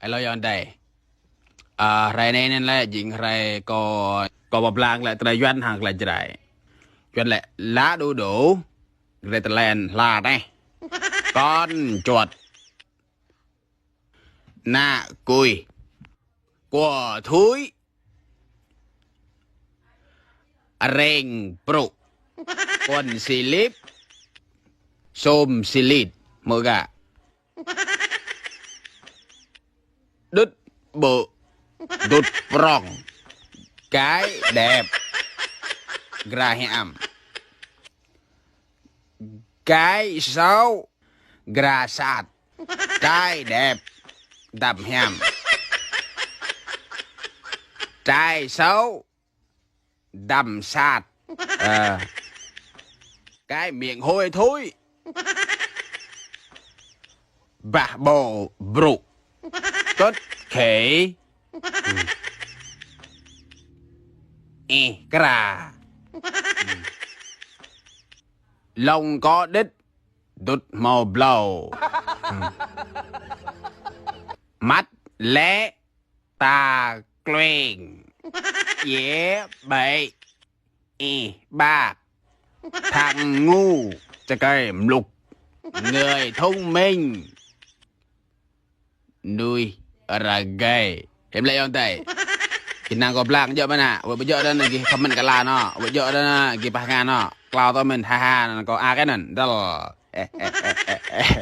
ai lo yon đây rai này nên là dính rai có bập lang lại trai doan hàng lại chạy doan lại lá đủ đủ rồi trai lên là đây con chuột nạ cùi của thúi rèn pru con xì líp xôm xì lít mơ gà đứt bự đút prong cái đẹp graham cái xấu grasat cái đẹp đầm hàm trai xấu đầm sạt cái miệng hôi thối bà bồ brụ cất khỉ cà lông có đít đút màu bầu mắt lé tà quen dễ bậy bạc thằng nguจะเกมลุก người thông minh nuôi ra gay em lấy ông tay kinang có blang jọ mana wo bejọ dan lagi comment kala no bejọ dan lagi pahangan no klau to men ha ha ko a cáiนั่น dal